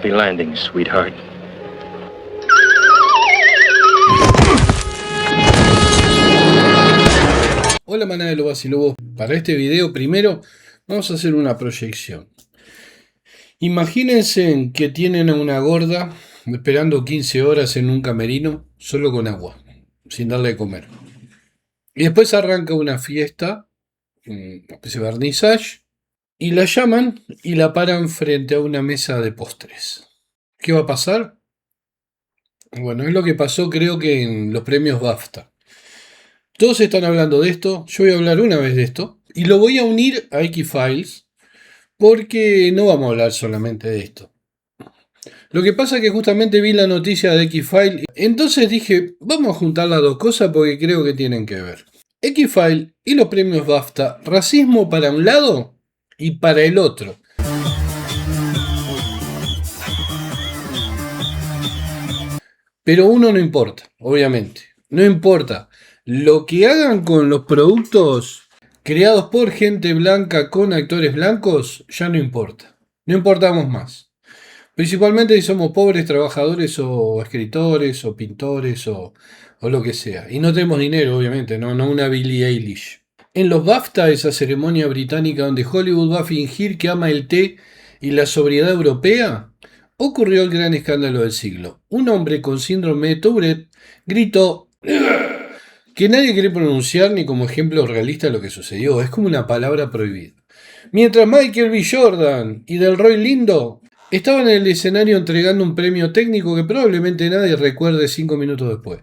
Happy landing, sweetheart. Hola manada de lobas y lobos. Para este video primero vamos a hacer una proyección. Imagínense que tienen a una gorda esperando 15 horas en un camerino solo con agua, sin darle de comer. Y después arranca una fiesta, una especie de vernissage, y la llaman y la paran frente a una mesa de postres. ¿Qué va a pasar? Bueno, es lo que pasó creo que en los premios BAFTA. Todos están hablando de esto, yo voy a hablar una vez de esto, y lo voy a unir a X-Files, porque no vamos a hablar solamente de esto. Lo que pasa es que justamente vi la noticia de X-Files, entonces dije, vamos a juntar las dos cosas porque creo que tienen que ver. X-Files y los premios BAFTA, racismo para un lado y para el otro. Pero uno no importa, obviamente. No importa. Lo que hagan con los productos creados por gente blanca con actores blancos, ya no importa. No importamos más. Principalmente si somos pobres trabajadores o escritores o pintores o lo que sea. Y no tenemos dinero, obviamente, no una Billie Eilish. En los BAFTA, esa ceremonia británica donde Hollywood va a fingir que ama el té y la sobriedad europea, ocurrió el gran escándalo del siglo. Un hombre con síndrome de Tourette gritó que nadie quiere pronunciar ni como ejemplo realista lo que sucedió. Es como una palabra prohibida. Mientras Michael B. Jordan y Delroy Lindo estaban en el escenario entregando un premio técnico que probablemente nadie recuerde 5 minutos después.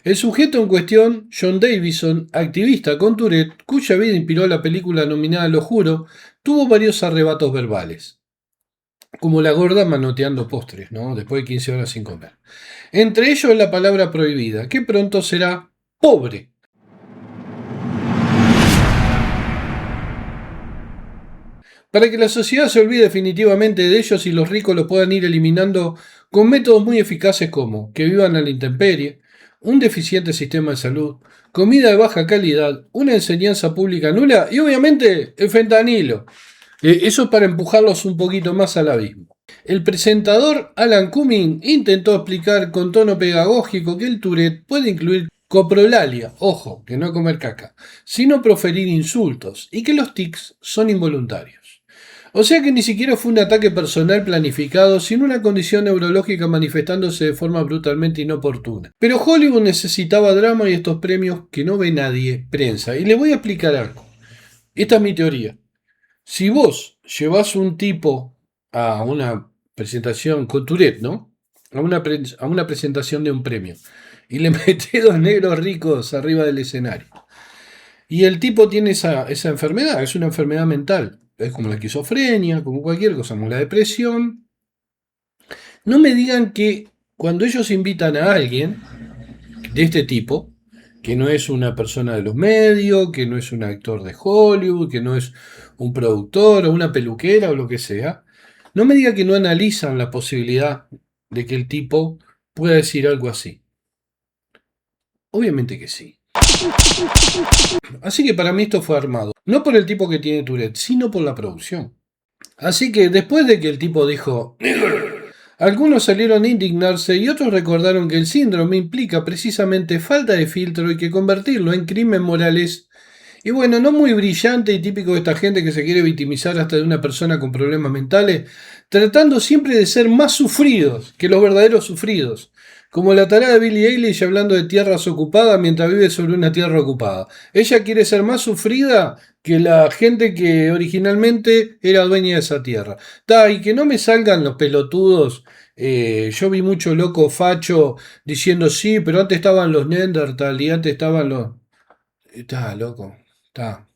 El sujeto en cuestión, John Davison, activista con Tourette, cuya vida inspiró la película nominada Lo Juro, tuvo varios arrebatos verbales. Como la gorda manoteando postres, ¿no? Después de 15 horas sin comer. Entre ellos la palabra prohibida, que pronto será pobre. Para que la sociedad se olvide definitivamente de ellos y los ricos los puedan ir eliminando con métodos muy eficaces como que vivan a la intemperie, un deficiente sistema de salud, comida de baja calidad, una enseñanza pública nula y obviamente el fentanilo. Eso es para empujarlos un poquito más al abismo. El presentador Alan Cumming intentó explicar con tono pedagógico que el Tourette puede incluir coprolalia, ojo, que no comer caca, sino proferir insultos y que los tics son involuntarios. O sea que ni siquiera fue un ataque personal planificado, sino una condición neurológica manifestándose de forma brutalmente inoportuna. Pero Hollywood necesitaba drama y estos premios que no ve nadie, prensa. Y les voy a explicar algo. Esta es mi teoría. Si vos llevas un tipo a una presentación con Tourette, ¿no? A una presentación de un premio, y le metés dos negros ricos arriba del escenario, y el tipo tiene esa enfermedad, es una enfermedad mental. Es como la esquizofrenia, como cualquier cosa, como la depresión. No me digan que cuando ellos invitan a alguien de este tipo, que no es una persona de los medios, que no es un actor de Hollywood, que no es un productor o una peluquera o lo que sea, no me digan que no analizan la posibilidad de que el tipo pueda decir algo así. Obviamente que sí. Así que para mí esto fue armado. No por el tipo que tiene Tourette, sino por la producción. Así que después de que el tipo dijo, algunos salieron a indignarse y otros recordaron que el síndrome implica precisamente falta de filtro y que convertirlo en crimen moral es, y bueno, no muy brillante y típico de esta gente que se quiere victimizar hasta de una persona con problemas mentales, tratando siempre de ser más sufridos que los verdaderos sufridos. Como la tarada de Billie Eilish hablando de tierras ocupadas mientras vive sobre una tierra ocupada. Ella quiere ser más sufrida que la gente que originalmente era dueña de esa tierra. Y que no me salgan los pelotudos. Yo vi mucho loco facho diciendo sí, pero antes estaban los Neandertal y antes estaban los... Está loco. Está.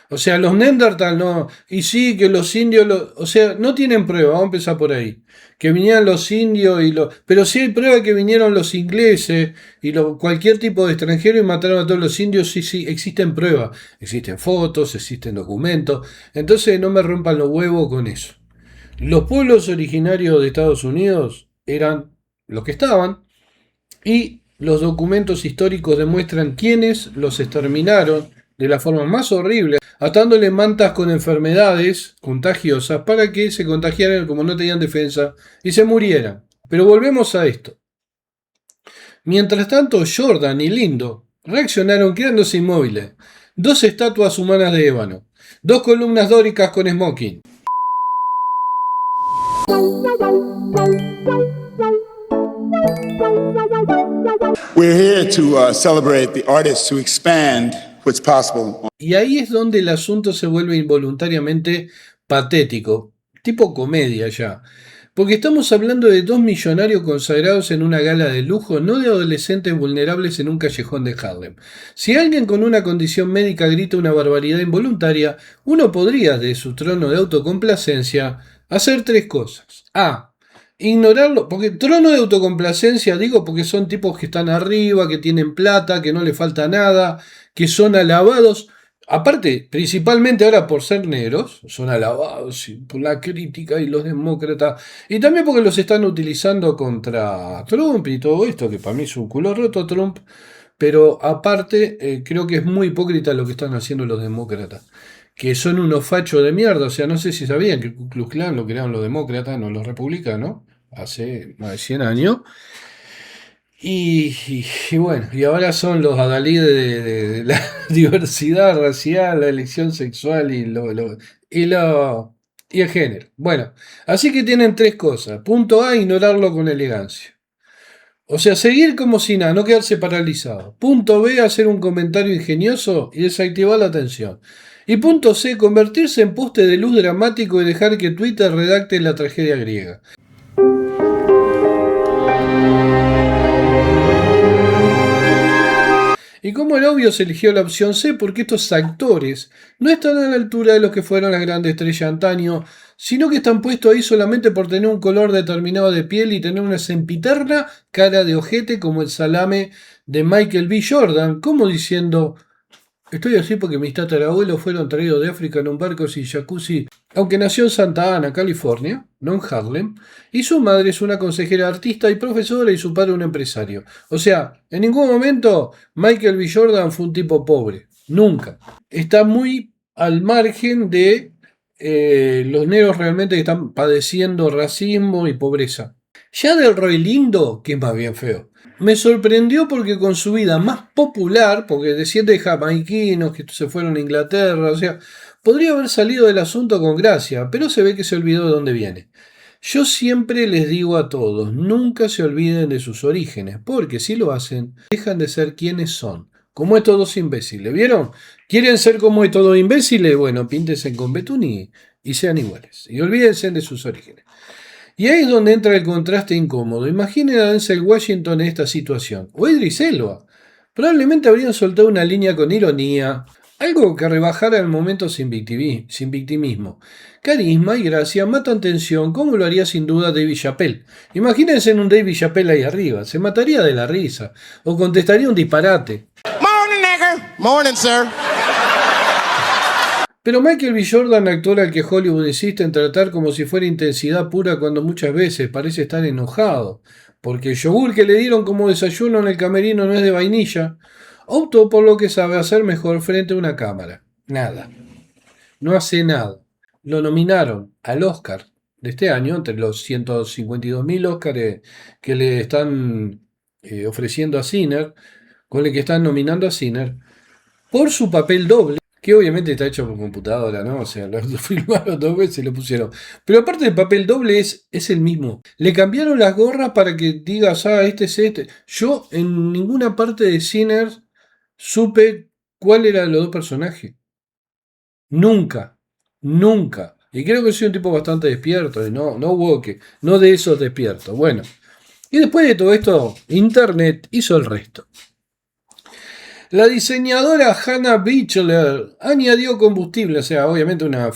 O sea, los Neandertal no. Y sí, que los indios. O sea, no tienen prueba. Vamos a empezar por ahí. Que vinieran los indios y los. Pero sí hay prueba que vinieron los ingleses y cualquier tipo de extranjero y mataron a todos los indios. Sí, existen pruebas. Existen fotos, existen documentos. Entonces no me rompan los huevos con eso. Los pueblos originarios de Estados Unidos eran los que estaban. Y los documentos históricos demuestran quiénes los exterminaron de la forma más horrible. atándole mantas con enfermedades contagiosas para que se contagiaran como no tenían defensa y se murieran. Pero volvemos a esto. Mientras tanto, Jordan y Lindo reaccionaron quedándose inmóviles. Dos estatuas humanas de ébano, dos columnas dóricas con smoking. We're here to celebrate the artists who expand what's possible. Y ahí es donde el asunto se vuelve involuntariamente patético, tipo comedia ya. Porque estamos hablando de dos millonarios consagrados en una gala de lujo, no de adolescentes vulnerables en un callejón de Harlem. Si alguien con una condición médica grita una barbaridad involuntaria, uno podría, de su trono de autocomplacencia, hacer tres cosas. A. Ignorarlo, porque trono de autocomplacencia digo porque son tipos que están arriba, que tienen plata, que no les falta nada, que son alabados. Aparte, principalmente ahora por ser negros, son alabados por la crítica y los demócratas, y también porque los están utilizando contra Trump y todo esto, que para mí es un culo roto Trump, pero aparte creo que es muy hipócrita lo que están haciendo los demócratas, que son unos fachos de mierda. O sea, no sé si sabían que el Ku Klux Klan lo crearon los demócratas, no los republicanos, hace más de 100 años. Y bueno, y ahora son los adalid de la diversidad racial, la elección sexual y el género. Bueno, así que tienen tres cosas. Punto A, ignorarlo con elegancia. O sea, seguir como si nada, no quedarse paralizado. Punto B, hacer un comentario ingenioso y desactivar la atención. Y punto C, convertirse en poste de luz dramático y dejar que Twitter redacte la tragedia griega. Y como era obvio, se eligió la opción C porque estos actores no están a la altura de los que fueron las grandes estrellas antaño, sino que están puestos ahí solamente por tener un color determinado de piel y tener una sempiterna cara de ojete como el salame de Michael B. Jordan, como diciendo: estoy así porque mis tatarabuelos fueron traídos de África en un barco sin jacuzzi, aunque nació en Santa Ana, California, no en Harlem, y su madre es una consejera artista y profesora y su padre un empresario. O sea, en ningún momento Michael B. Jordan fue un tipo pobre, nunca. Está muy al margen de los negros realmente que están padeciendo racismo y pobreza. Ya Delroy Lindo, que es más bien feo, me sorprendió porque con su vida más popular, porque desciende de jamaiquinos que se fueron a Inglaterra, o sea, podría haber salido del asunto con gracia, pero se ve que se olvidó de dónde viene. Yo siempre les digo a todos, nunca se olviden de sus orígenes, porque si lo hacen, dejan de ser quienes son. Como estos dos imbéciles, ¿vieron? ¿Quieren ser como estos dos imbéciles? Bueno, píntense con betún y sean iguales. Y olvídense de sus orígenes. Y ahí es donde entra el contraste incómodo. Imaginen a Denzel Washington en esta situación, o Idris Elba. Probablemente habrían soltado una línea con ironía, algo que rebajara el momento sin victimismo. Carisma y gracia matan tensión, como lo haría sin duda David Chappelle. Imagínense en un David Chappelle ahí arriba, se mataría de la risa, o contestaría un disparate. Morning, nigger. Morning, sir. Pero Michael B. Jordan actúa al que Hollywood insiste en tratar como si fuera intensidad pura cuando muchas veces parece estar enojado, porque el yogur que le dieron como desayuno en el camerino no es de vainilla. Optó por lo que sabe hacer mejor frente a una cámara. Nada. No hace nada. Lo nominaron al Oscar de este año, entre los 152.000 Oscars que le están ofreciendo a Sinner, con el que están nominando a Sinner, por su papel doble, que obviamente está hecho por computadora, ¿no? O sea, lo filmaron dos veces y lo pusieron. Pero aparte del papel doble es el mismo. Le cambiaron las gorras para que digas, este es este. Yo en ninguna parte de Sinners supe cuál eran los dos personajes. Nunca. Nunca. Y creo que soy un tipo bastante despierto, y no woke, no de esos despiertos. Bueno. Y después de todo esto, Internet hizo el resto. La diseñadora Hannah Beachler añadió combustible, o sea, obviamente una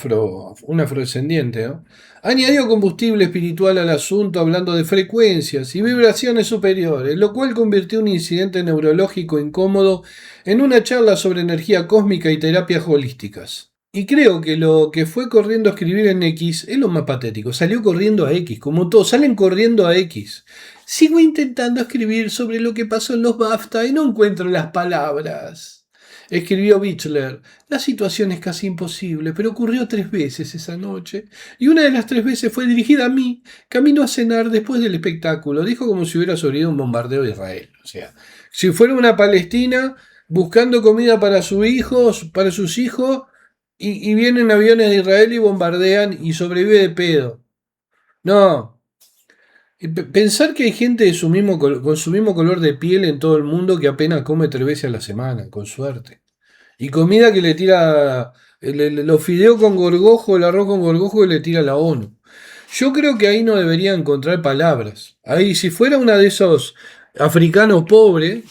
afrodescendiente, ¿no? Añadió combustible espiritual al asunto hablando de frecuencias y vibraciones superiores, lo cual convirtió un incidente neurológico incómodo en una charla sobre energía cósmica y terapias holísticas. Y creo que lo que fue corriendo a escribir en X es lo más patético. Salió corriendo a X, como todos, salen corriendo a X. Sigo intentando escribir sobre lo que pasó en los BAFTA y no encuentro las palabras. Escribió Bichler: la situación es casi imposible, pero ocurrió 3 veces esa noche, y una de las 3 veces fue dirigida a mí, camino a cenar después del espectáculo. Dijo como si hubiera sobrevivido un bombardeo de Israel. O sea, si fuera una Palestina buscando comida para sus hijos, y vienen aviones de Israel y bombardean y sobrevive de pedo. No. Pensar que hay gente de con su mismo color de piel en todo el mundo que apenas come 3 veces a la semana, con suerte. Y comida que le tira los fideos con gorgojo, el arroz con gorgojo que le tira la ONU. Yo creo que ahí no debería encontrar palabras. Ahí, si fuera una de esos africanos pobres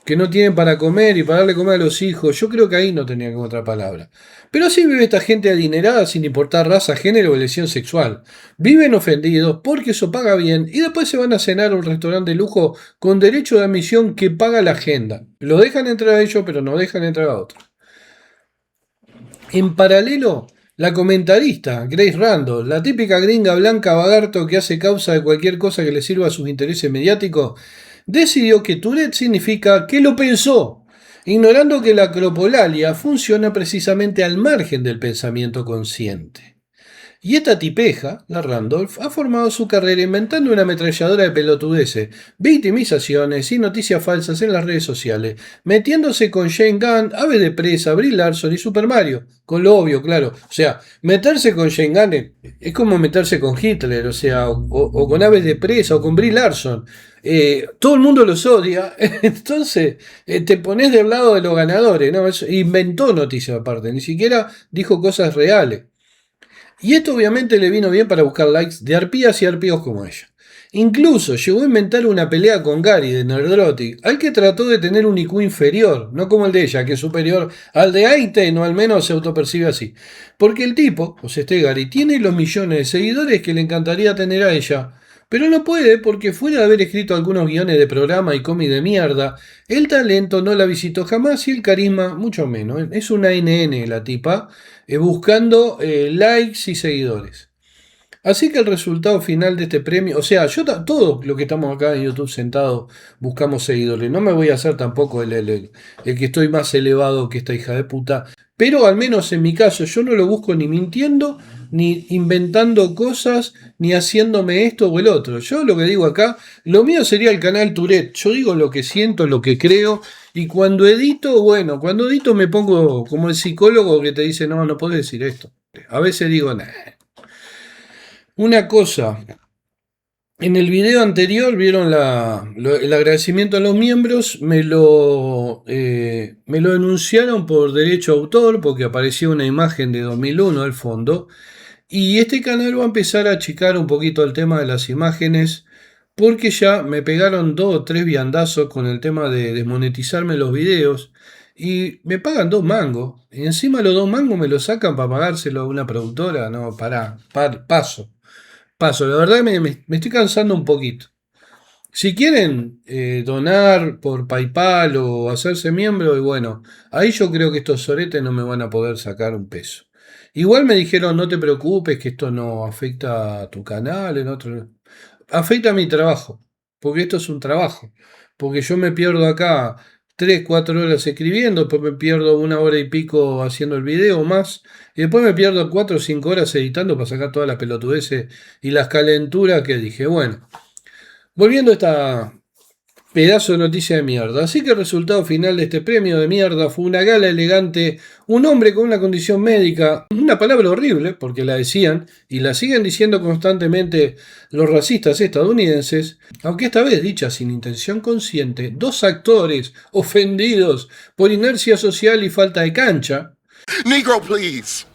que no tienen para comer y para darle comer a los hijos, yo creo que ahí no tenía que encontrar palabra. Pero así vive esta gente adinerada sin importar raza, género o elección sexual. Viven ofendidos porque eso paga bien y después se van a cenar a un restaurante de lujo con derecho de admisión que paga la agenda. Lo dejan entrar a ellos, pero no dejan entrar a otros. En paralelo, la comentarista Grace Randall, la típica gringa blanca vagarto que hace causa de cualquier cosa que le sirva a sus intereses mediáticos, decidió que Tourette significa que lo pensó, ignorando que la acropolalia funciona precisamente al margen del pensamiento consciente. Y esta tipeja, la Randolph, ha formado su carrera inventando una ametralladora de pelotudeces, victimizaciones y noticias falsas en las redes sociales, metiéndose con Shane Gunn, Ave de Presa, Brie Larson y Super Mario, con lo obvio, claro. O sea, meterse con Shane Gunn es como meterse con Hitler, o sea, o con Aves de Presa, o con Brie Larson. Todo el mundo los odia, entonces te pones del lado de los ganadores, ¿no? Inventó noticias aparte, ni siquiera dijo cosas reales. Y esto obviamente le vino bien para buscar likes de arpías y arpíos como ella. Incluso llegó a inventar una pelea con Gary de Nerdrotic, al que trató de tener un IQ inferior, no como el de ella, que es superior al de Einstein, o al menos se autopercibe así. Porque el tipo, o sea, este Gary, tiene los millones de seguidores que le encantaría tener a ella, pero no puede porque fuera de haber escrito algunos guiones de programa y cómic de mierda, el talento no la visitó jamás y el carisma mucho menos. Es una NN la tipa, buscando likes y seguidores. Así que el resultado final de este premio, o sea, todos los que estamos acá en YouTube sentados buscamos seguidores. No me voy a hacer tampoco el que estoy más elevado que esta hija de puta. Pero al menos en mi caso, yo no lo busco ni mintiendo, ni inventando cosas, ni haciéndome esto o el otro. Yo lo que digo acá, lo mío sería el canal Tourette. Yo digo lo que siento, lo que creo. Y cuando edito, bueno, cuando edito me pongo como el psicólogo que te dice, no, no podés decir esto. A veces digo, nah. Una cosa, en el video anterior vieron el agradecimiento a los miembros, me lo denunciaron por derecho de autor porque apareció una imagen de 2001 al fondo, y este canal va a empezar a achicar un poquito el tema de las imágenes porque ya me pegaron 2 o 3 viandazos con el tema de desmonetizarme los videos y me pagan 2 mangos y encima los 2 mangos me los sacan para pagárselo a una productora. No, paso, la verdad me estoy cansando un poquito. Si quieren donar por PayPal o hacerse miembro, y bueno, ahí yo creo que estos soretes no me van a poder sacar un peso. Igual me dijeron, no te preocupes, que esto no afecta a tu canal, en otro. Afecta a mi trabajo, porque esto es un trabajo. Porque yo me pierdo acá 3, 4 horas escribiendo, después me pierdo 1 hora y pico haciendo el video más, y después me pierdo 4 o 5 horas editando para sacar todas las pelotudeces y las calenturas que dije. Bueno, volviendo a esta pedazo de noticia de mierda. Así que el resultado final de este premio de mierda fue una gala elegante, un hombre con una condición médica, una palabra horrible, porque la decían, y la siguen diciendo constantemente los racistas estadounidenses, aunque esta vez dicha sin intención consciente, 2 actores ofendidos por inercia social y falta de cancha, Negro, please.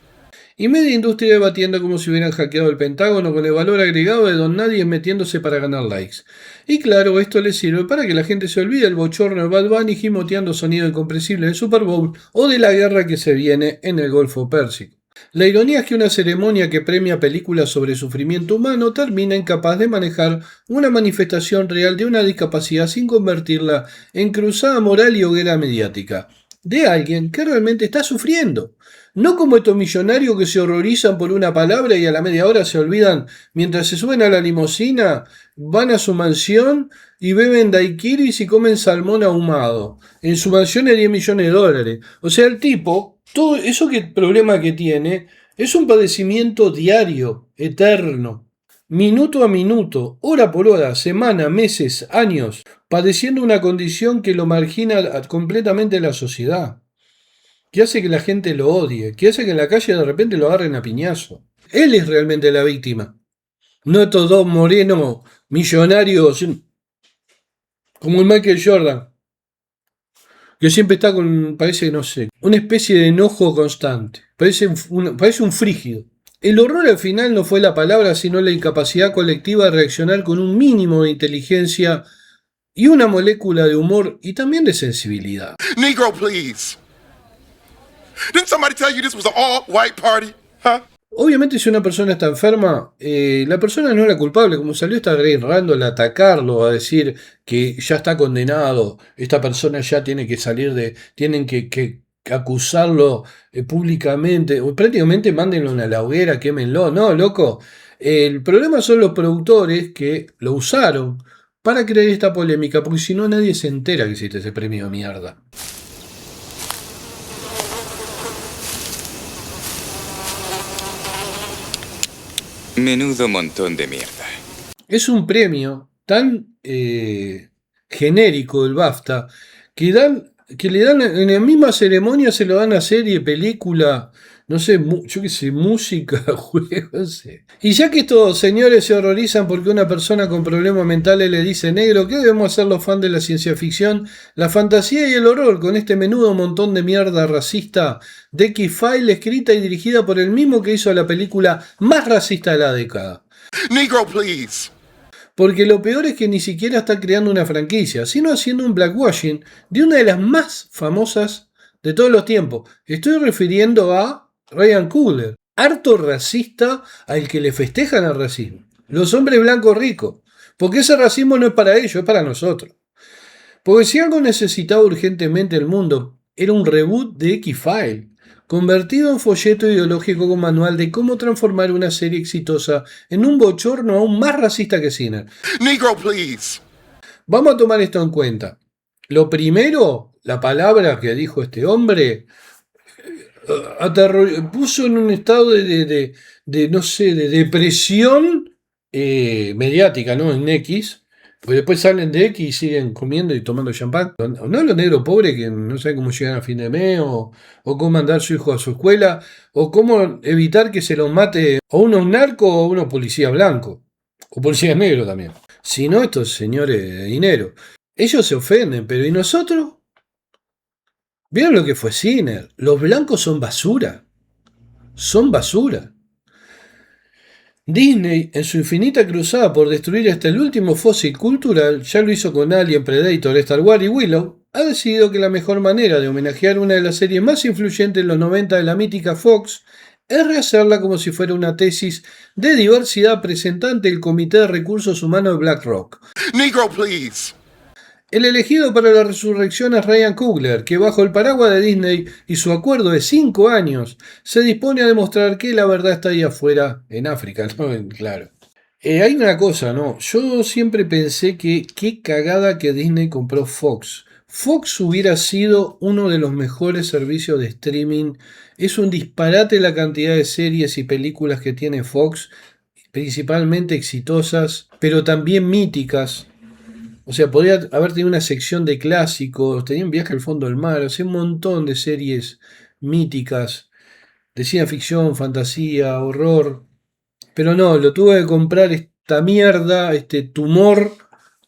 y media industria debatiendo como si hubieran hackeado el Pentágono con el valor agregado de don nadie metiéndose para ganar likes. Y claro, esto les sirve para que la gente se olvide el bochorno de Bad Bunny gimoteando sonido incomprensible del Super Bowl o de la guerra que se viene en el Golfo Pérsico. La ironía es que una ceremonia que premia películas sobre sufrimiento humano termina incapaz de manejar una manifestación real de una discapacidad sin convertirla en cruzada moral y hoguera mediática. de alguien que realmente está sufriendo. No como estos millonarios que se horrorizan por una palabra y a la media hora se olvidan mientras se suben a la limusina, van a su mansión y beben daiquiris y comen salmón ahumado. En su mansión de 10 millones de dólares. O sea, el tipo, todo eso que problema que tiene, es un padecimiento diario, eterno. Minuto a minuto, hora por hora, semana, meses, años, padeciendo una condición que lo margina completamente de la sociedad, que hace que la gente lo odie, que hace que en la calle de repente lo agarren a piñazo. Él es realmente la víctima, no estos dos morenos millonarios como el Michael Jordan, que siempre está con, parece, no sé, una especie de enojo constante, parece un frígido. El horror al final no fue la palabra, sino la incapacidad colectiva de reaccionar con un mínimo de inteligencia y una molécula de humor y también de sensibilidad. Negro, please. Didn't somebody tell you this was an all-white party? Huh? Obviamente si una persona está enferma, la persona no era culpable, como salió esta Grey Randall a atacarlo, a decir que ya está condenado, esta persona ya tiene que salir tienen que acusarlo públicamente, o prácticamente mándenlo a la hoguera, quémenlo, no, loco. El problema son los productores que lo usaron para crear esta polémica, porque si no nadie se entera que existe ese premio de mierda. Menudo montón de mierda. Es un premio tan genérico el BAFTA que le dan en la misma ceremonia se lo dan a serie, película, no sé, yo qué sé, música, juego, no sé. Y ya que estos señores se horrorizan porque una persona con problemas mentales le dice negro, ¿qué debemos hacer los fans de la ciencia ficción, la fantasía y el horror con este menudo montón de mierda racista de X-File escrita y dirigida por el mismo que hizo la película más racista de la década? Negro, please. Porque lo peor es que ni siquiera está creando una franquicia, sino haciendo un blackwashing de una de las más famosas de todos los tiempos. Estoy refiriendo a Ryan Coogler, harto racista al que le festejan el racismo. Los hombres blancos ricos. Porque ese racismo no es para ellos, es para nosotros. Porque si algo necesitaba urgentemente el mundo, era un reboot de X-File, convertido en folleto ideológico con manual de cómo transformar una serie exitosa en un bochorno aún más racista que Sinner. Negro, please. Vamos a tomar esto en cuenta. Lo primero, la palabra que dijo este hombre, puso en un estado no sé, de depresión mediática, ¿no? En X. Pues después salen de X y siguen comiendo y tomando champán. No los negros pobres que no saben cómo llegar a fin de mes, o cómo mandar a su hijo a su escuela, o cómo evitar que se los mate o uno narco o uno policía blanco, o policía negro también. Sino estos señores de dinero. Ellos se ofenden, pero ¿y nosotros? ¿Vieron lo que fue Sinner? Los blancos son basura. Son basura. Disney, en su infinita cruzada por destruir hasta el último fósil cultural, ya lo hizo con Alien, Predator, Star Wars y Willow, ha decidido que la mejor manera de homenajear una de las series más influyentes en los 90 de la mítica Fox es rehacerla como si fuera una tesis de diversidad presentante el Comité de Recursos Humanos de BlackRock. Negro, please. El elegido para la resurrección es Ryan Coogler, que bajo el paraguas de Disney y su acuerdo de 5 años, se dispone a demostrar que la verdad está ahí afuera, en África, ¿no? Claro. Hay una cosa, ¿no? Yo siempre pensé que qué cagada que Disney compró Fox. Fox hubiera sido uno de los mejores servicios de streaming. Es un disparate la cantidad de series y películas que tiene Fox, principalmente exitosas, pero también míticas. O sea, podría haber tenido una sección de clásicos, tenía un viaje al fondo del mar, o sea, un montón de series míticas, de ciencia ficción, fantasía, horror. Pero no, lo tuve que comprar esta mierda, este tumor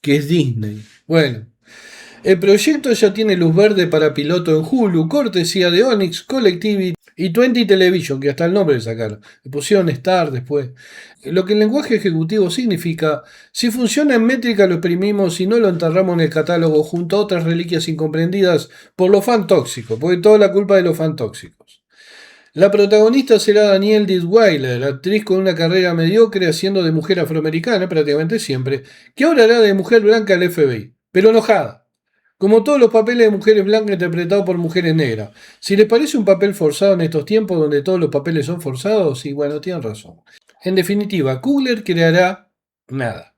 que es Disney. Bueno, el proyecto ya tiene luz verde para piloto en Hulu, cortesía de Onyx, Collectivity y 20 Television, que hasta el nombre le sacaron. Le pusieron Star después. Lo que el lenguaje ejecutivo significa, si funciona en métrica lo exprimimos y no lo enterramos en el catálogo junto a otras reliquias incomprendidas por los fan tóxicos, porque toda la culpa de los fan tóxicos. La protagonista será Danielle Deadwyler, actriz con una carrera mediocre haciendo de mujer afroamericana prácticamente siempre, que ahora hará de mujer blanca al FBI, pero enojada. como todos los papeles de mujeres blancas interpretados por mujeres negras. Si les parece un papel forzado en estos tiempos donde todos los papeles son forzados, y bueno, tienen razón. En definitiva, Coogler creará nada,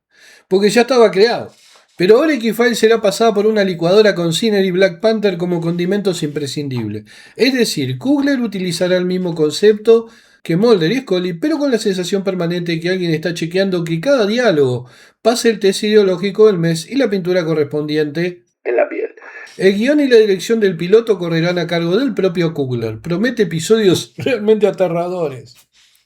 porque ya estaba creado. Pero ahora X-Files será pasada por una licuadora con Sinner y Black Panther como condimentos imprescindibles. Es decir, Coogler utilizará el mismo concepto que Mulder y Scully, pero con la sensación permanente de que alguien está chequeando que cada diálogo pase el test ideológico del mes y la pintura correspondiente en la piel. El guión y la dirección del piloto correrán a cargo del propio Coogler. Promete episodios realmente aterradores.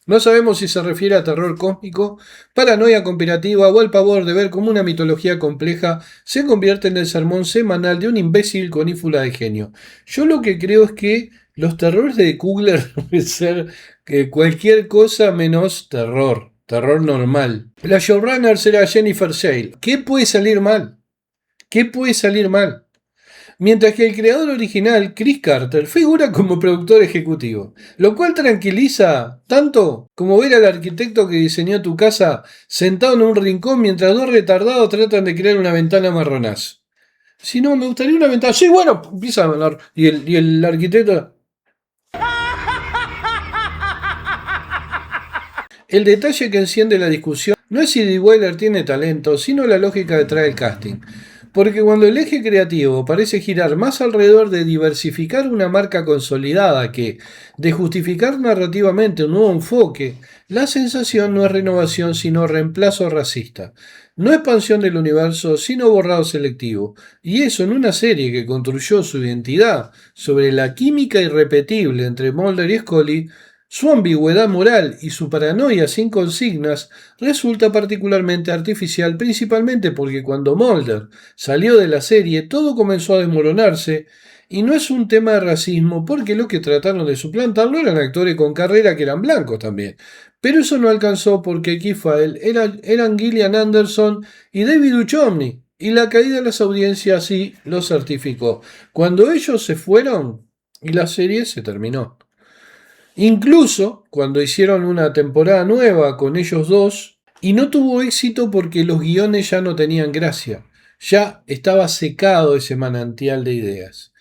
No sabemos si se refiere a terror cósmico, paranoia conspirativa o al pavor de ver cómo una mitología compleja se convierte en el sermón semanal de un imbécil con ínfula de genio. Yo lo que creo es que los terrores de Coogler deben ser cualquier cosa menos terror normal. La showrunner será Jennifer Shale. ¿Qué puede salir mal? ¿Qué puede salir mal? Mientras que el creador original, Chris Carter, figura como productor ejecutivo, lo cual tranquiliza tanto como ver al arquitecto que diseñó tu casa sentado en un rincón mientras dos retardados tratan de crear una ventana marronazo. Si no, me gustaría una ventana. Sí, bueno, empieza a hablar. Y el arquitecto... El detalle que enciende la discusión no es si Dee Weiler tiene talento, sino la lógica detrás del casting. Porque cuando el eje creativo parece girar más alrededor de diversificar una marca consolidada que de justificar narrativamente un nuevo enfoque, la sensación no es renovación sino reemplazo racista. No expansión del universo sino borrado selectivo. Y eso en una serie que construyó su identidad sobre la química irrepetible entre Mulder y Scully. Su ambigüedad moral y su paranoia sin consignas resulta particularmente artificial, principalmente porque cuando Mulder salió de la serie todo comenzó a desmoronarse, y no es un tema de racismo porque los que trataron de suplantarlo eran actores con carrera que eran blancos también. Pero eso no alcanzó porque X-Files eran Gillian Anderson y David Duchovny, y la caída de las audiencias sí lo certificó. Cuando ellos se fueron y la serie se terminó. Incluso cuando hicieron una temporada nueva con ellos dos, y no tuvo éxito porque los guiones ya no tenían gracia, ya estaba secado ese manantial de ideas.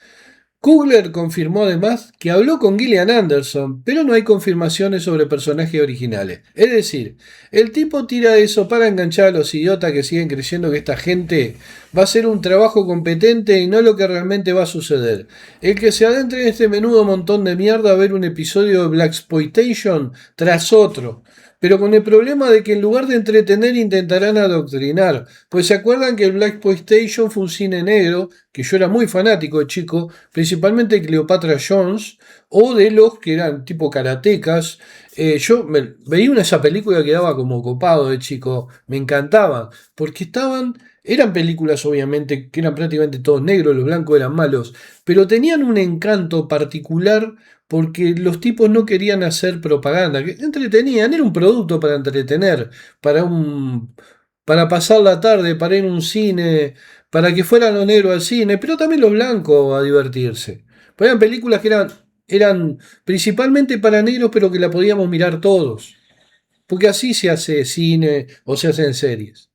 Coogler confirmó además que habló con Gillian Anderson, pero no hay confirmaciones sobre personajes originales. Es decir, el tipo tira eso para enganchar a los idiotas que siguen creyendo que esta gente va a hacer un trabajo competente y no lo que realmente va a suceder. El que se adentre en este menudo montón de mierda a ver un episodio de Blaxploitation tras otro. Pero con el problema de que en lugar de entretener intentarán adoctrinar. Pues se acuerdan que el Blaxploitation fue un cine negro, que yo era muy fanático de chico, principalmente de Cleopatra Jones, o de los que eran tipo karatecas. Yo veía esa película que quedaba como copado de chico, me encantaban, porque eran películas obviamente que eran prácticamente todos negros, los blancos eran malos, pero tenían un encanto particular porque los tipos no querían hacer propaganda, que entretenían, era un producto para entretener, para pasar la tarde, para ir a un cine, para que fueran los negros al cine, pero también los blancos a divertirse. Pero eran películas que eran principalmente para negros, pero que la podíamos mirar todos, porque así se hace cine o se hacen series.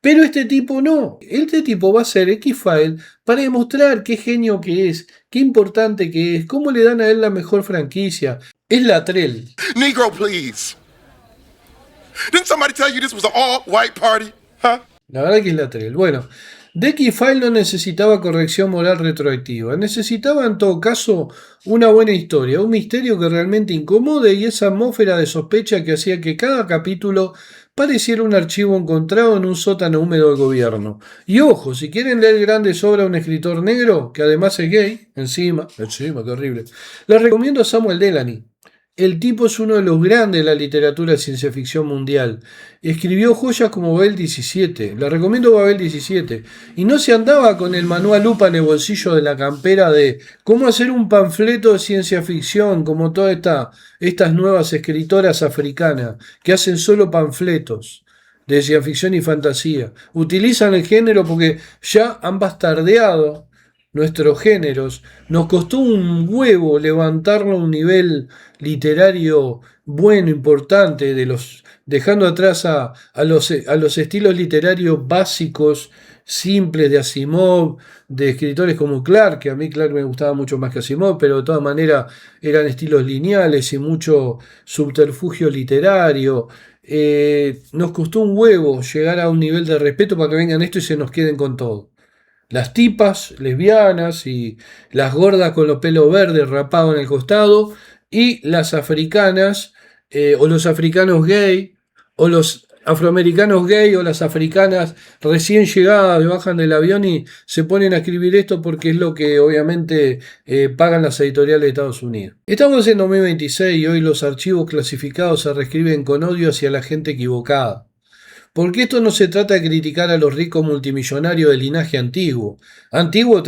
Pero este tipo no, este tipo va a ser X-Files para demostrar qué genio que es, qué importante que es, cómo le dan a él la mejor franquicia. Es la Trell. Negro, please. Didn't somebody tell you this was an all-white party? Huh? La verdad que es la Trell. Bueno, de X-Files no necesitaba corrección moral retroactiva, necesitaba en todo caso una buena historia, un misterio que realmente incomode y esa atmósfera de sospecha que hacía que cada capítulo pareciera un archivo encontrado en un sótano húmedo del gobierno. Y ojo, si quieren leer grandes obras de un escritor negro, que además es gay, encima, qué horrible, les recomiendo a Samuel Delany. El tipo es uno de los grandes de la literatura de ciencia ficción mundial. Escribió joyas como Babel 17. Le recomiendo Babel 17. Y no se andaba con el manual UPA en el bolsillo de la campera de cómo hacer un panfleto de ciencia ficción, como todas estas nuevas escritoras africanas que hacen solo panfletos de ciencia ficción y fantasía. Utilizan el género porque ya han bastardeado nuestros géneros. Nos costó un huevo levantarlo a un nivel literario bueno, importante, dejando atrás a los estilos literarios básicos, simples de Asimov, de escritores como Clarke, que a mí Clarke me gustaba mucho más que Asimov, pero de todas maneras eran estilos lineales y mucho subterfugio literario. Nos costó un huevo llegar a un nivel de respeto para que vengan esto y se nos queden con todo. Las tipas lesbianas y las gordas con los pelos verdes rapados en el costado y las africanas o los africanos gay o los afroamericanos gay o las africanas recién llegadas bajan del avión y se ponen a escribir esto porque es lo que obviamente pagan las editoriales de Estados Unidos. Estamos en 2026 y hoy los archivos clasificados se reescriben con odio hacia la gente equivocada. Porque esto no se trata de criticar a los ricos multimillonarios del linaje antiguo, antiguo de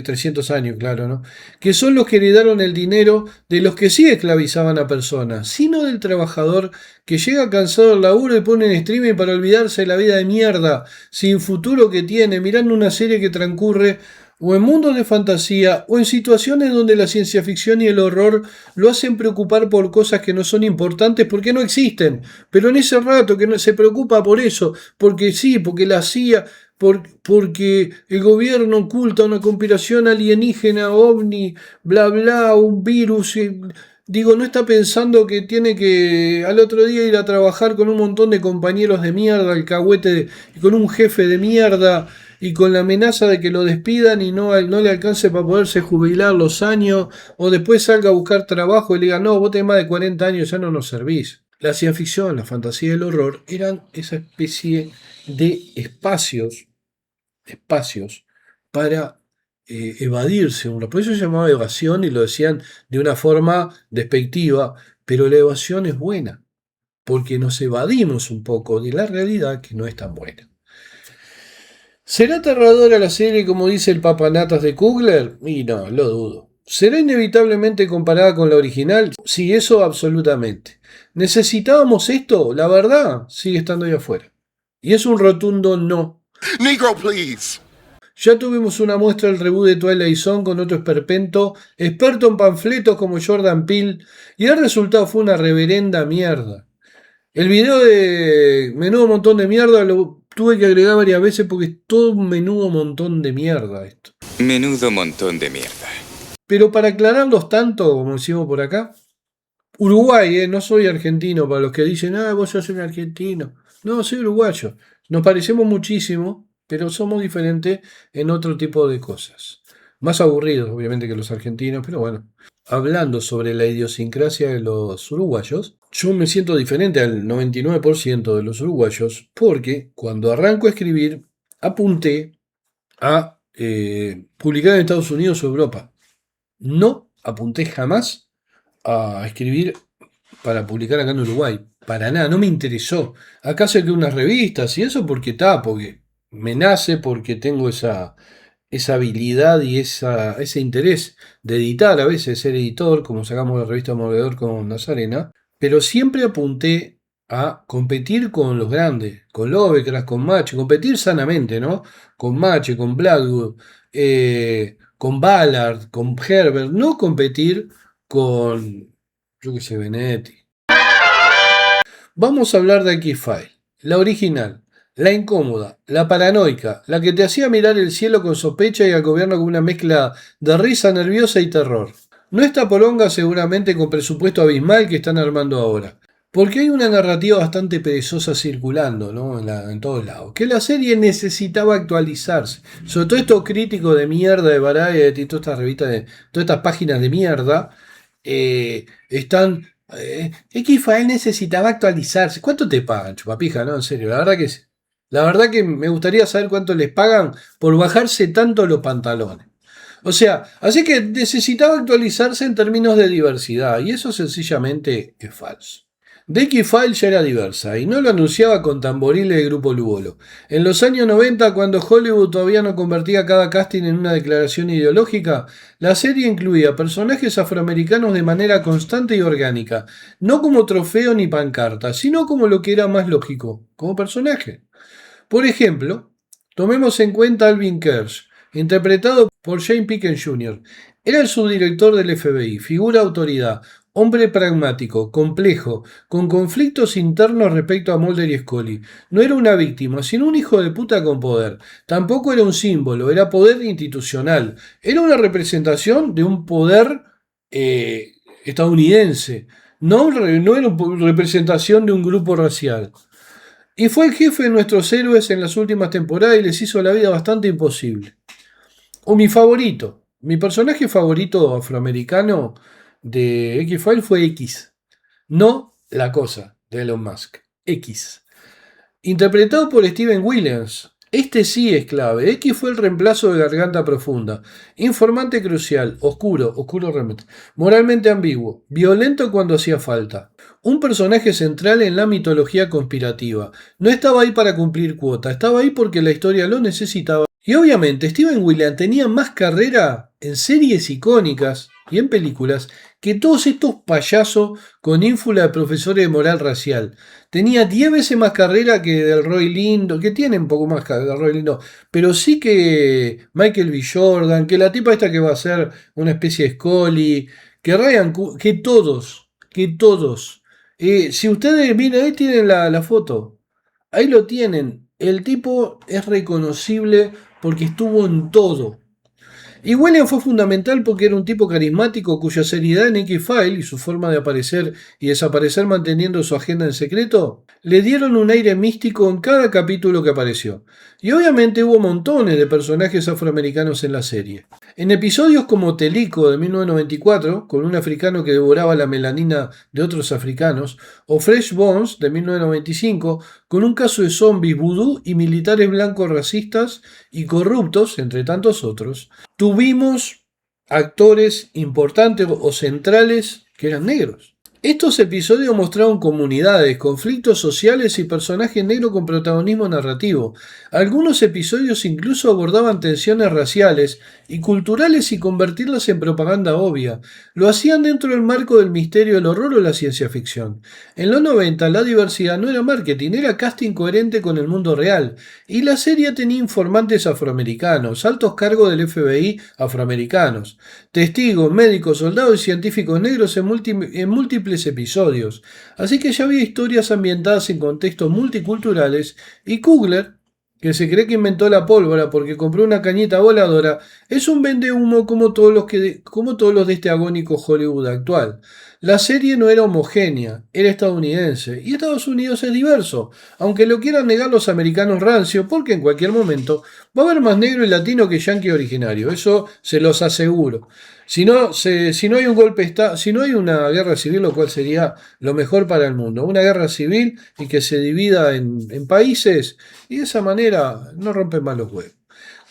300 años, claro, ¿no? Que son los que heredaron el dinero de los que sí esclavizaban a personas, sino del trabajador que llega cansado del laburo y pone en streaming para olvidarse de la vida de mierda, sin futuro que tiene, mirando una serie que transcurre o en mundos de fantasía, o en situaciones donde la ciencia ficción y el horror lo hacen preocupar por cosas que no son importantes porque no existen, pero en ese rato que no se preocupa por eso, porque sí, porque la CIA, porque el gobierno oculta una conspiración alienígena, ovni, bla bla, un virus. Digo, no está pensando que tiene que al otro día ir a trabajar con un montón de compañeros de mierda, con un jefe de mierda y con la amenaza de que lo despidan y no le alcance para poderse jubilar los años, o después salga a buscar trabajo y le digan, no, vos tenés más de 40 años, ya no nos servís. La ciencia ficción, la fantasía y el horror eran esa especie de espacios para evadirse. Por eso se llamaba evasión y lo decían de una forma despectiva, pero la evasión es buena, porque nos evadimos un poco de la realidad que no es tan buena. ¿Será aterradora la serie como dice el papanatas de Kugler? Y no, lo dudo. ¿Será inevitablemente comparada con la original? Sí, eso absolutamente. ¿Necesitábamos esto? La verdad, sigue estando ahí afuera. Y es un rotundo no. Negro, please. Ya tuvimos una muestra del reboot de Twilight Zone con otro esperpento, experto en panfletos como Jordan Peele, y el resultado fue una reverenda mierda. El video de Menudo Montón de Mierda lo tuve que agregar varias veces porque es todo un menudo montón de mierda esto. Menudo montón de mierda. Pero para aclararlos tanto, como decimos por acá, Uruguay, no soy argentino, para los que dicen, vos sos un argentino. No, soy uruguayo. Nos parecemos muchísimo, pero somos diferentes en otro tipo de cosas. Más aburridos, obviamente, que los argentinos, pero bueno. Hablando sobre la idiosincrasia de los uruguayos, yo me siento diferente al 99% de los uruguayos porque cuando arranco a escribir apunté a publicar en Estados Unidos o Europa. No apunté jamás a escribir para publicar acá en Uruguay. Para nada, no me interesó. Acá saqué unas revistas y eso porque me nace, porque tengo esa habilidad y ese interés de editar, a veces ser editor, como sacamos la revista Mordedor con Nazarena, pero siempre apunté a competir con los grandes, con Lovecraft, con Mache, competir sanamente, ¿no? Con Mache, con Blackwood, con Ballard, con Herbert, no competir con, yo qué sé, Benetti. Vamos a hablar de X-File, la original. La incómoda, la paranoica, la que te hacía mirar el cielo con sospecha y al gobierno con una mezcla de risa nerviosa y terror. No esta poronga seguramente con presupuesto abismal que están armando ahora. Porque hay una narrativa bastante perezosa circulando, ¿no? en todos lados. Que la serie necesitaba actualizarse. Sobre todo estos críticos de mierda de Variety y todas estas revistas, todas estas páginas de mierda, están... X-File necesitaba actualizarse. ¿Cuánto te pagan, chupapija? No, en serio, la verdad que me gustaría saber cuánto les pagan por bajarse tanto los pantalones. O sea, así que necesitaba actualizarse en términos de diversidad, y eso sencillamente es falso. The X-File ya era diversa, y no lo anunciaba con tamboriles de Grupo Lugolo. En los años 90, cuando Hollywood todavía no convertía cada casting en una declaración ideológica, la serie incluía personajes afroamericanos de manera constante y orgánica, no como trofeo ni pancarta, sino como lo que era más lógico, como personaje. Por ejemplo, tomemos en cuenta a Alvin Kersh, interpretado por Jane Pickens Jr. Era el subdirector del FBI, figura autoridad, Hombre pragmático, complejo, con conflictos internos respecto a Mulder y Scully. No era una víctima, sino un hijo de puta con poder. Tampoco era un símbolo, era poder institucional. Era una representación de un poder estadounidense. No era una representación de un grupo racial. Y fue el jefe de nuestros héroes en las últimas temporadas y les hizo la vida bastante imposible. O mi personaje favorito afroamericano de X-Files fue X. No la cosa de Elon Musk. X. Interpretado por Steven Williams. Este sí es clave. X fue el reemplazo de Garganta Profunda. Informante crucial. Oscuro realmente. Moralmente ambiguo. Violento cuando hacía falta. Un personaje central en la mitología conspirativa. No estaba ahí para cumplir cuota. Estaba ahí porque la historia lo necesitaba. Y obviamente Steven Williams tenía más carrera en series icónicas y en películas que todos estos payasos con ínfula de profesores de moral racial. Tenía 10 veces más carrera que Delroy Lindo, que tiene un poco más carrera Delroy Lindo, pero sí que Michael B. Jordan, que la tipa esta que va a ser una especie de Scully, que que todos. Si ustedes miren, ahí tienen la foto, ahí lo tienen. El tipo es reconocible porque estuvo en todo. Y William fue fundamental porque era un tipo carismático cuya seriedad en X-Files y su forma de aparecer y desaparecer manteniendo su agenda en secreto le dieron un aire místico en cada capítulo que apareció. Y obviamente hubo montones de personajes afroamericanos en la serie. En episodios como Telico de 1994, con un africano que devoraba la melanina de otros africanos, o Fresh Bones de 1995, con un caso de zombies vudú y militares blancos racistas y corruptos, entre tantos otros, tuvimos actores importantes o centrales que eran negros. Estos episodios mostraron comunidades, conflictos sociales y personajes negros con protagonismo narrativo. Algunos episodios incluso abordaban tensiones raciales y culturales y convertirlas en propaganda obvia. Lo hacían dentro del marco del misterio, el horror o la ciencia ficción. En los 90 la diversidad no era marketing, era casting coherente con el mundo real. Y la serie tenía informantes afroamericanos, altos cargos del FBI afroamericanos, testigos, médicos, soldados y científicos negros en múltiples episodios, así que ya había historias ambientadas en contextos multiculturales y Coogler, que se cree que inventó la pólvora porque compró una cañita voladora, es un vendehumo como todos los de este agónico Hollywood actual. La serie no era homogénea, era estadounidense, y Estados Unidos es diverso, aunque lo quieran negar los americanos rancios, porque en cualquier momento va a haber más negro y latino que yanqui originario, eso se los aseguro. Si no hay un golpe si no hay una guerra civil, lo cual sería lo mejor para el mundo, una guerra civil y que se divida en países y de esa manera no rompen más los huevos.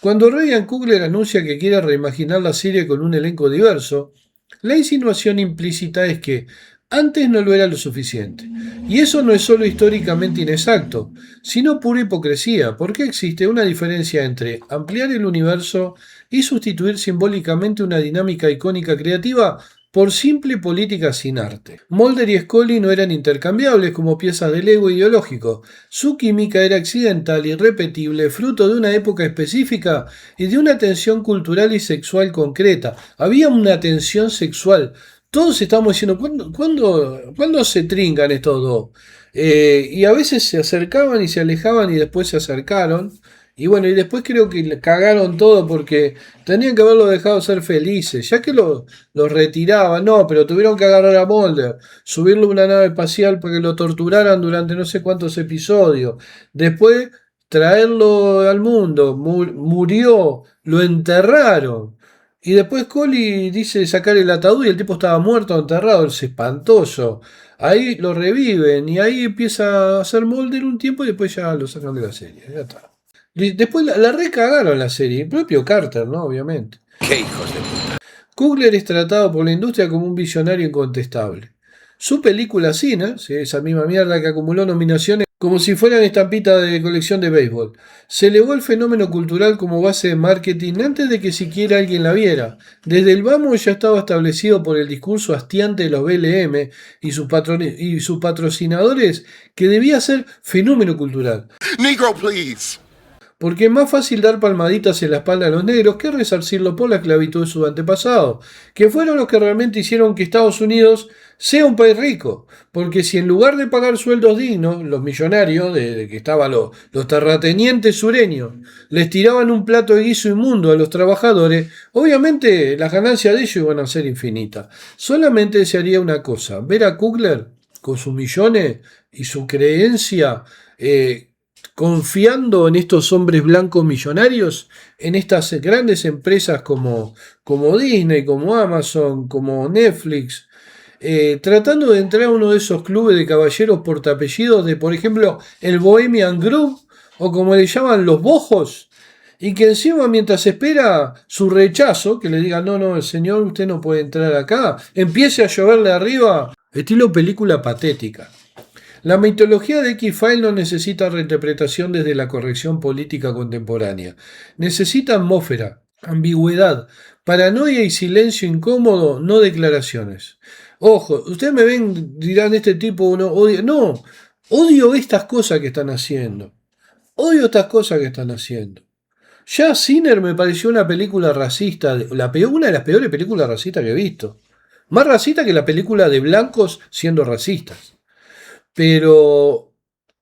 Cuando Ryan Coogler anuncia que quiere reimaginar la serie con un elenco diverso, la insinuación implícita es que antes no lo era lo suficiente. Y eso no es solo históricamente inexacto, sino pura hipocresía, porque existe una diferencia entre ampliar el universo y sustituir simbólicamente una dinámica icónica creativa por simple política sin arte. Mulder y Scully no eran intercambiables como piezas del ego ideológico. Su química era accidental y repetible, fruto de una época específica y de una tensión cultural y sexual concreta. Había una tensión sexual. Todos estamos diciendo, ¿cuándo se trincan estos dos? Y a veces se acercaban y se alejaban y después se acercaron. Y bueno, y después creo que cagaron todo porque tenían que haberlo dejado ser felices, ya que los retiraban, no, pero tuvieron que agarrar a Mulder, subirlo a una nave espacial para que lo torturaran durante no sé cuántos episodios, después traerlo al mundo, murió, lo enterraron, y después Scully dice sacar el ataúd y el tipo estaba muerto o enterrado, es espantoso. Ahí lo reviven y ahí empieza a hacer Mulder un tiempo y después ya lo sacan de la serie, ya está. Después la recagaron la serie, el propio Carter, ¿no? Obviamente. ¡Qué hijos de puta! Coogler es tratado por la industria como un visionario incontestable. Su película Cine, esa misma mierda que acumuló nominaciones como si fueran estampitas de colección de béisbol, se elevó el fenómeno cultural como base de marketing antes de que siquiera alguien la viera. Desde el vamos ya estaba establecido por el discurso hastiante de los BLM y sus patrocinadores que debía ser fenómeno cultural. Negro, please. porque es más fácil dar palmaditas en la espalda a los negros que resarcirlos por la esclavitud de sus antepasados, que fueron los que realmente hicieron que Estados Unidos sea un país rico, porque si en lugar de pagar sueldos dignos, los millonarios, de que estaban los terratenientes sureños, les tiraban un plato de guiso inmundo a los trabajadores, obviamente las ganancias de ellos iban a ser infinitas. Solamente se haría una cosa, ver a Kugler con sus millones y su creencia, confiando en estos hombres blancos millonarios, en estas grandes empresas como Disney, como Amazon, como Netflix, tratando de entrar a uno de esos clubes de caballeros portaapellidos de, por ejemplo, el Bohemian Group, o como le llaman los bojos, y que encima mientras espera su rechazo, que le diga, no, el señor, usted no puede entrar acá, empiece a lloverle arriba, estilo película patética. La mitología de X-Files no necesita reinterpretación desde la corrección política contemporánea. Necesita atmósfera, ambigüedad, paranoia y silencio incómodo, no declaraciones. Ojo, ustedes me ven, dirán, este tipo no odia. No, odio estas cosas que están haciendo. Odio estas cosas que están haciendo. Ya Sinner me pareció una película racista, una de las peores películas racistas que he visto. Más racista que la película de blancos siendo racistas. Pero,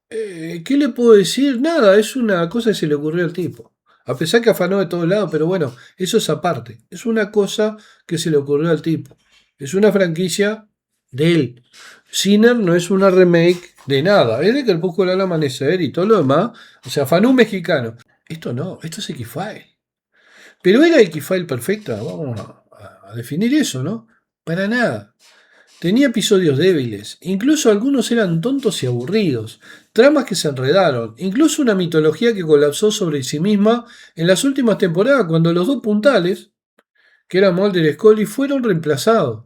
¿qué le puedo decir? Nada, es una cosa que se le ocurrió al tipo. A pesar que afanó de todos lados, pero bueno, eso es aparte. Es una cosa que se le ocurrió al tipo. Es una franquicia de él. Sinner no es una remake de nada. Es de Crepúsculo al amanecer y todo lo demás. O sea, afanó un mexicano. Esto no, esto es X-File. Pero ¿era X-File perfecta? Vamos a definir eso, ¿no? Para nada. Tenía episodios débiles, incluso algunos eran tontos y aburridos, tramas que se enredaron, incluso una mitología que colapsó sobre sí misma en las últimas temporadas cuando los dos puntales, que eran Mulder y Scully, fueron reemplazados.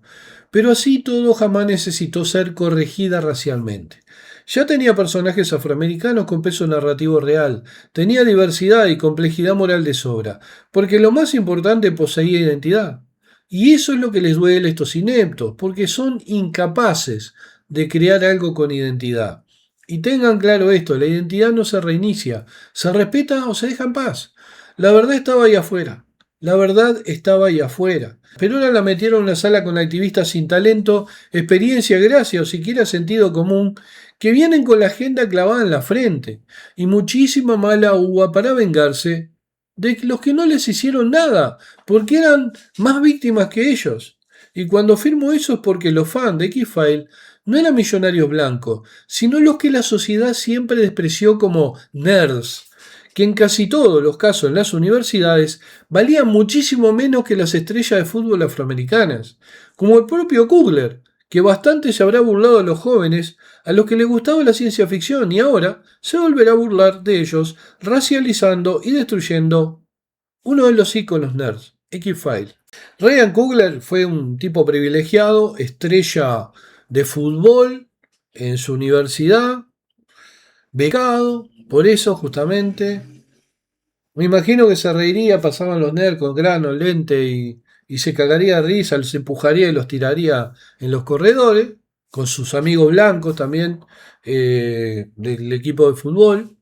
Pero así todo jamás necesitó ser corregida racialmente. Ya tenía personajes afroamericanos con peso narrativo real, tenía diversidad y complejidad moral de sobra, porque lo más importante poseía identidad. Y eso es lo que les duele a estos ineptos, porque son incapaces de crear algo con identidad. Y tengan claro esto, la identidad no se reinicia, se respeta o se deja en paz. La verdad estaba ahí afuera, la verdad estaba ahí afuera. Pero ahora la metieron en una sala con activistas sin talento, experiencia, gracia o siquiera sentido común, que vienen con la agenda clavada en la frente, y muchísima mala uva para vengarse de los que no les hicieron nada, porque eran más víctimas que ellos. Y cuando afirmo eso es porque los fans de X-File no eran millonarios blancos, sino los que la sociedad siempre despreció como nerds, que en casi todos los casos en las universidades valían muchísimo menos que las estrellas de fútbol afroamericanas, como el propio Kugler, que bastante se habrá burlado de los jóvenes a los que les gustaba la ciencia ficción y ahora se volverá a burlar de ellos, racializando y destruyendo uno de los íconos nerds, X-File. Ryan Coogler fue un tipo privilegiado, estrella de fútbol en su universidad, becado, por eso justamente. Me imagino que se reiría, pasaban los nerds con grano, lente y se cagaría de risa, los empujaría y los tiraría en los corredores, con sus amigos blancos también del equipo de fútbol.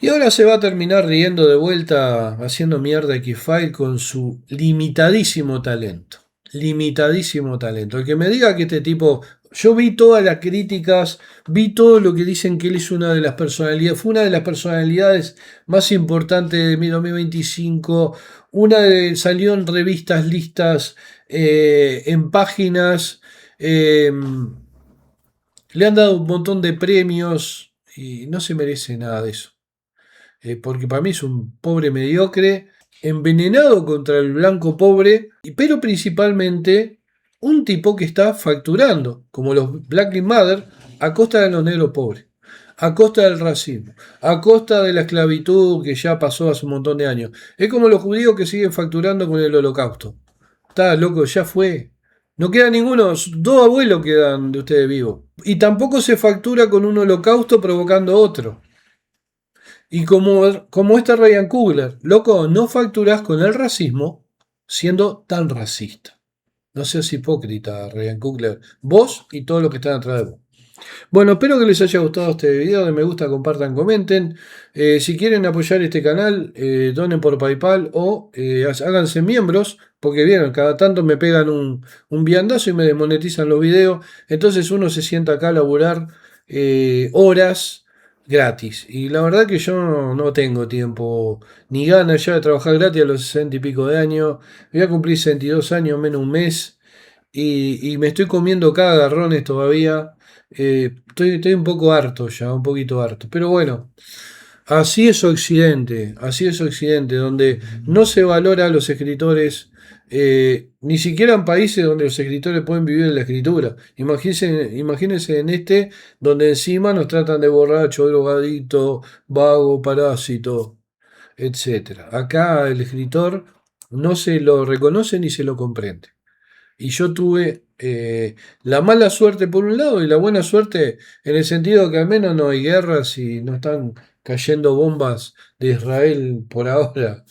Y ahora se va a terminar riendo de vuelta, haciendo mierda X-File con su limitadísimo talento. Limitadísimo talento. El que me diga que este tipo... Yo vi todas las críticas, vi todo lo que dicen que él es una de las personalidades, fue una de las personalidades más importantes de 2025, salió en revistas, listas, en páginas, le han dado un montón de premios y no se merece nada de eso. Porque para mí es un pobre mediocre, envenenado contra el blanco pobre, pero principalmente un tipo que está facturando, como los Black Lives Matter, a costa de los negros pobres, a costa del racismo, a costa de la esclavitud que ya pasó hace un montón de años. Es como los judíos que siguen facturando con el holocausto. Está loco, ya fue. No queda ninguno, 2 abuelos quedan de ustedes vivos. Y tampoco se factura con un holocausto provocando otro. Y como este Ryan Coogler, loco, no facturás con el racismo siendo tan racista. No seas hipócrita, Ryan Coogler. Vos y todos los que están atrás de vos. Bueno, espero que les haya gustado este video, de me gusta, compartan, comenten. Si quieren apoyar este canal, donen por PayPal o háganse miembros, porque vieron, cada tanto me pegan un viandazo y me desmonetizan los videos. Entonces uno se sienta acá a laburar horas gratis. Y la verdad que yo no tengo tiempo ni ganas ya de trabajar gratis a los 60 y pico de años. Voy a cumplir 62 años menos un mes. Y me estoy comiendo cada garrones todavía. Estoy un poco harto ya, un poquito harto. Pero bueno, así es Occidente, donde no se valora a los escritores, ni siquiera en países donde los escritores pueden vivir de la escritura. Imagínense en este, donde encima nos tratan de borracho, drogadito, vago, parásito, etcétera. Acá el escritor no se lo reconoce ni se lo comprende. Y yo tuve la mala suerte por un lado y la buena suerte en el sentido que al menos no hay guerras y no están cayendo bombas de Israel por ahora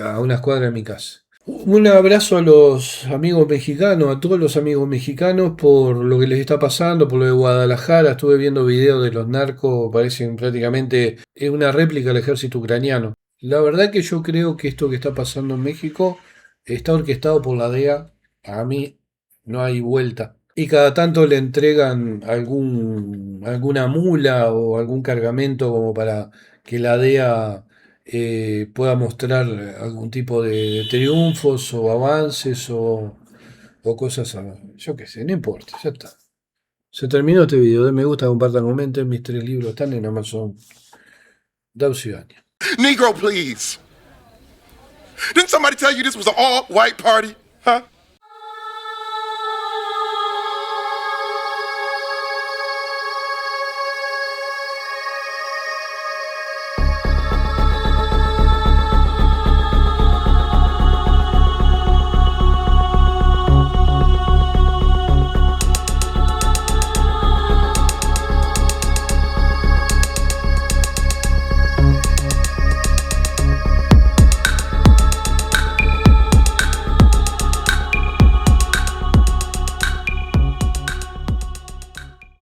a unas cuadras de mi casa. Un abrazo a los amigos mexicanos, a todos los amigos mexicanos por lo que les está pasando, por lo de Guadalajara. Estuve viendo videos de los narcos, parecen prácticamente una réplica del ejército ucraniano. La verdad que yo creo que esto que está pasando en México está orquestado por la DEA. A mí no hay vuelta. Y cada tanto le entregan alguna mula o algún cargamento como para que la DEA pueda mostrar algún tipo de triunfos o avances o cosas, yo qué sé, no importa, ya está. Se terminó este video, de me gusta, compartan, comenten, mis 3 libros están en Amazon. Dausiania. Negro, please. Didn't somebody tell you this was an all-white party? Huh?